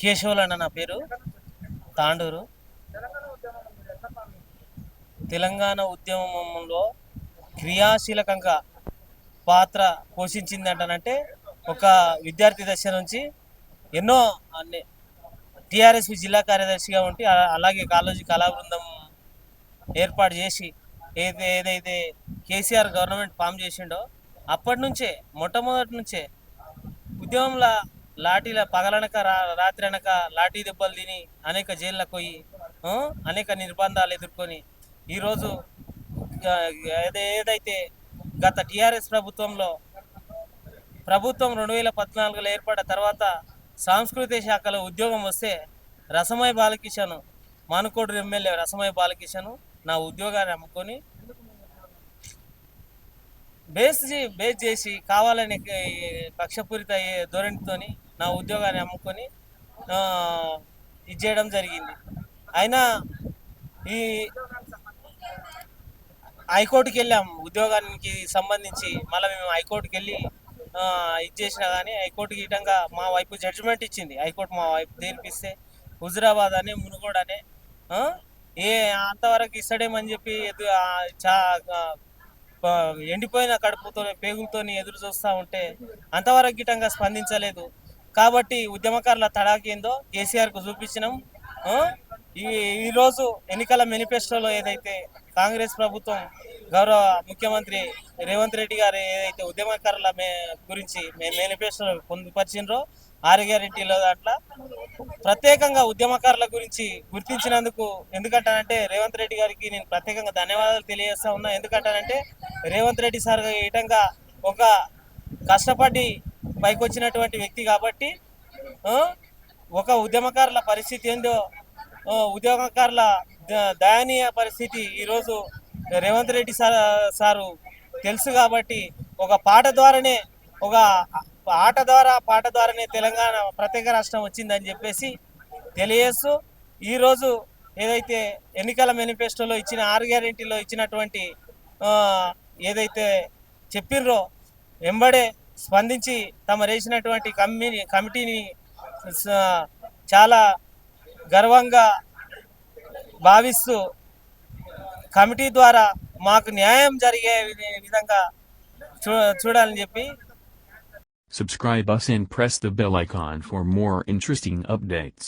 కేశవులు నా పేరు, తాండూరు. తెలంగాణ ఉద్యమంలో క్రియాశీలకంగా పాత్ర పోషించింది ఒక విద్యార్థి దశ నుంచి ఎన్నో టీఆర్ఎస్ జిల్లా కార్యదర్శిగా ఉండి అలాగే కాలేజీ కళాబృందం ఏర్పాటు చేసి ఏదైతే కేసీఆర్ గవర్నమెంట్ ఫామ్ చేసిండో అప్పటి నుంచే మొట్టమొదటి నుంచే ఉద్యమంలో లాఠీల పగలనక రాత్రి అనక లాఠీ దెబ్బలు తిని అనేక జైళ్ళకు పోయి అనేక నిర్బంధాలు ఎదుర్కొని ఈరోజు ఏదైతే గత టీఆర్ఎస్ ప్రభుత్వం 2014లో ఏర్పడిన తర్వాత సాంస్కృతిక శాఖలో ఉద్యోగం వస్తే రసమయ బాలకిషన్, మానుకోడు ఎమ్మెల్యే రసమయ బాలకిషన్ నా ఉద్యోగాన్ని అమ్ముకొని బేస్ చేసి కావాలని కక్షపూరిత ధోరణితోని నా ఉద్యోగాన్ని అమ్ముకొని ఇది చేయడం జరిగింది. అయినా ఈ హైకోర్టుకి వెళ్ళాం ఉద్యోగానికి సంబంధించి. మళ్ళీ మేము హైకోర్టుకి వెళ్ళి ఇది చేసినా కానీ హైకోర్టుకి ఇటంగా మా వైపు జడ్జిమెంట్ ఇచ్చింది. హైకోర్టు మా వైపు తీర్పిస్తే హుజురాబాద్ అని మునుగోడు అనే అంతవరకు ఇస్తాడేమని చెప్పి ఎండిపోయిన కడుపుతో పేగులతో ఎదురు చూస్తూ ఉంటే అంతవరకు గిటంగా స్పందించలేదు. కాబట్టి ఉద్యమకారుల తడాకేందో కేసీఆర్కు చూపించినాం. ఈరోజు ఎన్నికల మేనిఫెస్టోలో ఏదైతే కాంగ్రెస్ ప్రభుత్వం గౌరవ ముఖ్యమంత్రి రేవంత్ రెడ్డి గారు ఏదైతే ఉద్యమకారుల గురించి మేనిఫెస్టోలో పొందుపరిచినరో 6 గ్యారెంటీలో దాంట్లో ప్రత్యేకంగా ఉద్యమకారుల గురించి గుర్తించినందుకు ఎందుకంటానంటే రేవంత్ రెడ్డి గారికి నేను ప్రత్యేకంగా ధన్యవాదాలు తెలియజేస్తా ఉన్నా. ఎందుకంటానంటే రేవంత్ రెడ్డి సార్ ఇటంగా ఒక కష్టపడి పైకి వచ్చినటువంటి వ్యక్తి కాబట్టి ఒక ఉద్యమకారుల పరిస్థితి ఏందో, ఉద్యమకారుల దయనీయ పరిస్థితి ఈరోజు రేవంత్ రెడ్డి సారు తెలుసు కాబట్టి ఒక పాట ద్వారానే తెలంగాణ ప్రత్యేక రాష్ట్రం వచ్చిందని చెప్పేసి తెలియజేస్తూ ఈరోజు ఏదైతే ఎన్నికల మేనిఫెస్టోలో ఇచ్చిన 6 గ్యారెంటీలో ఇచ్చినటువంటి ఏదైతే చెప్పిర్రో వెంబడే స్పందించి తమ వేసినటువంటి కమిటీని చాలా గర్వంగా భావిస్తూ కమిటీ ద్వారా మాకు న్యాయం జరిగే విధంగా చూడాలని చెప్పి. Subscribe us and press the bell icon for more interesting updates.